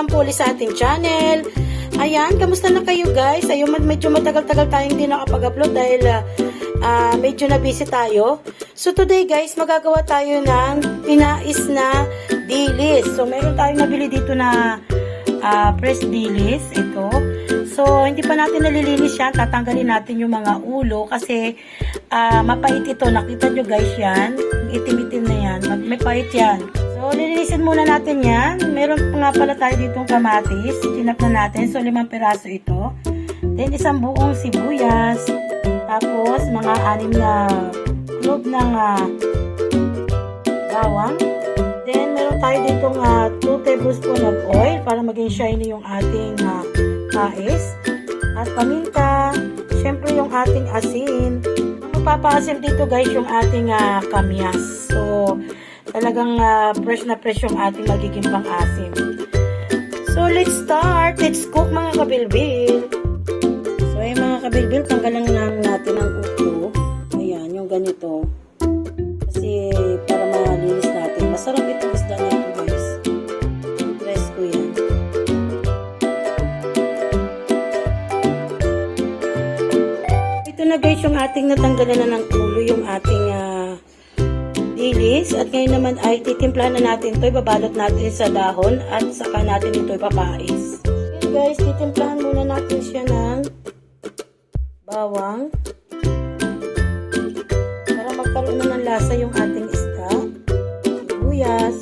welcome po ulit sa ating channel. Ayan, kamusta na kayo guys? Ayun, medyo matagal-tagal tayong hindi nakapag-upload dahil medyo na busy tayo. So today guys, magagawa tayo ng pinais na dilis. So meron tayong nabili dito na fresh dilis. Ito. So hindi pa natin nalilinis yan. Tatanggalin natin yung mga ulo kasi mapait ito. Nakita nyo guys yan. Itim-itim na yan. May pait yan. So, lilinisin muna natin yan. Meron pa nga pala tayo ditong kamatis. Tinap na natin. So, 5 piraso ito. Then, isang buong sibuyas. Tapos, mga 6 na clove ng bawang. Then, meron tayo ditong 2 tablespoon of oil para maging shiny yung ating mais. At paminta. Siyempre, yung ating asin. Ang magpapaasim dito guys, yung ating kamyas. So, talagang fresh na fresh yung ating magiging pang-asim. So, let's start. Let's cook mga kabilbil. So, ay mga kabilbil, tanggalan lang natin ang ulo. Ayan, yung ganito. Kasi, para malinis natin. Masarap itong isda na ito, guys. Press ko yan. Ito na guys, yung ating natanggalan na ng ulo, yung ating dilis. At ngayon naman ay titimplahan na natin ito. Ibabalot natin sa dahon at saka natin ito ipapais. Okay guys, titimplahan muna natin siya ng bawang para magkaroon na ng lasa yung ating isda. Sibuyas.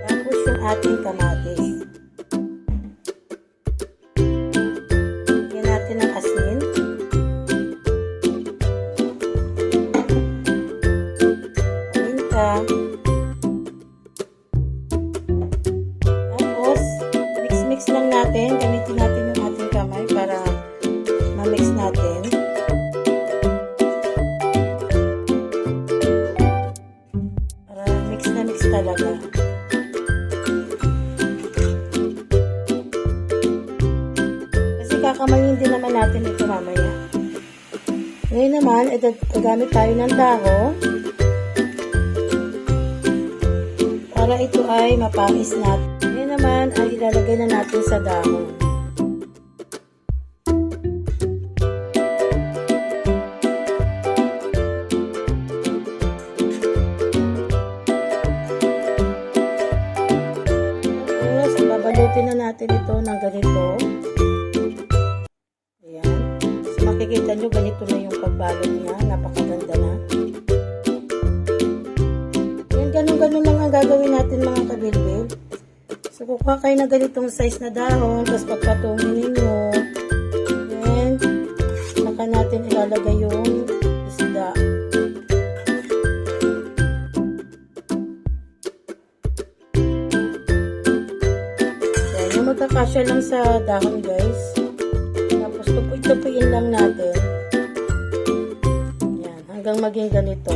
Tapos yung ating kamatis. Lagyan natin ng asin. Tapos, mix-mix lang natin. Gamitin natin yung ating kamay para ma-mix natin. Para mix na mix talaga. Kasi kakamayin din naman natin ito mamaya. Ngayon naman, gagamit tayo ng dahon. Para ito ay mapais natin. Ngayon naman ay ilalagay na natin sa dahon. Tapos babalutin na natin ito ng ganito. Ayan. So makikita nyo ganito na yung pagbalot niya. Napakaganda na. Ganun lang ang gagawin natin mga kabilbil. So, kukuha kayo na ganitong size na dahon, tapos pagpatungin ninyo. Then, saka natin ilalagay yung isda. Then, yung magkakasya lang sa dahon guys. Tapos, tupuin lang natin. Yan, hanggang maging ganito.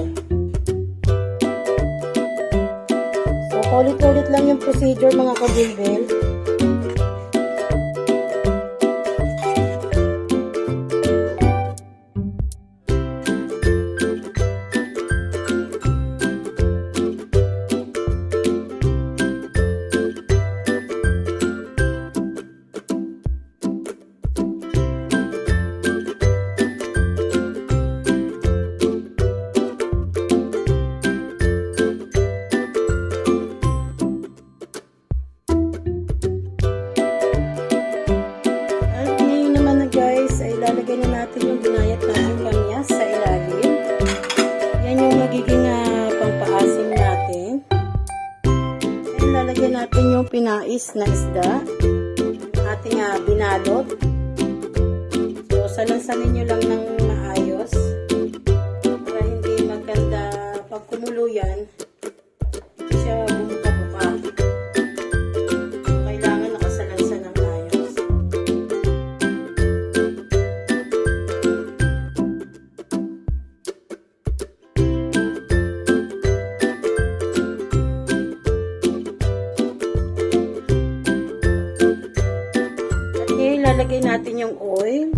Ulit-ulit lang yung procedure mga kabilbil. Ilalagay na natin yung binayat natin kamyas sa ilalim. Yan yung magiging pampaasim natin. And lalagyan natin yung pinais na isda. Ating binalot. So, salansanin nyo lang ng maayos. Para hindi maganda pag kumulo yan. Hindi siya bumuka-buka. Kailangan nakasalansan ng maayos. Ilalagay natin yung oil.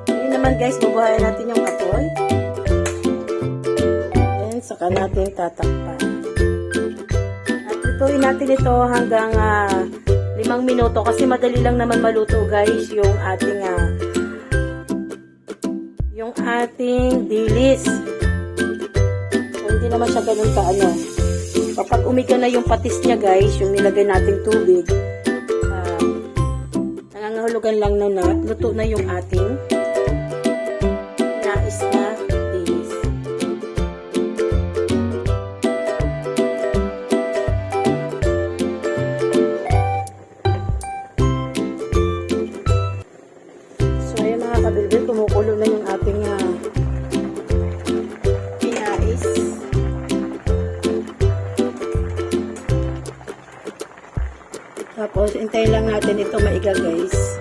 Ngayon naman guys, bubuhayin natin yung apoy. saka natin tatakpan. At lutuin natin ito hanggang 5 minuto kasi madali lang naman maluto guys yung ating dilis. So, hindi naman siya ganun kaano. Kapag umiga na yung patis niya guys, yung nilagay nating tubig, nangangahulugan lang na luto na yung ating nais na dilis. So ayan mga kabilbil, kumukulo na yung ating pinais. Tapos, hintayin lang natin ito maiga guys.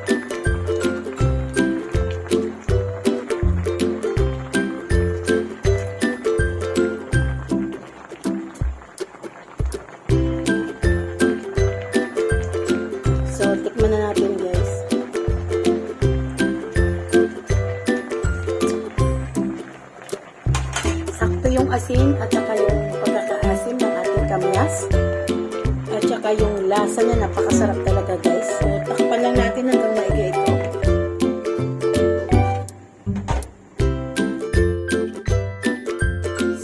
So, tikman na natin guys. Sakto yung asin at saka yung pagkakaasim ng ating kamyas. At saka yung lasa niya, napakasarap talaga guys. So, takpan lang natin hanggang maiga ito.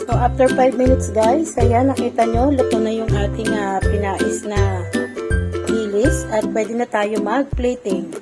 So, after 5 minutes guys, ayan, nakita nyo, luto na yung ating pinais na dilis at pwede na tayo mag-plating.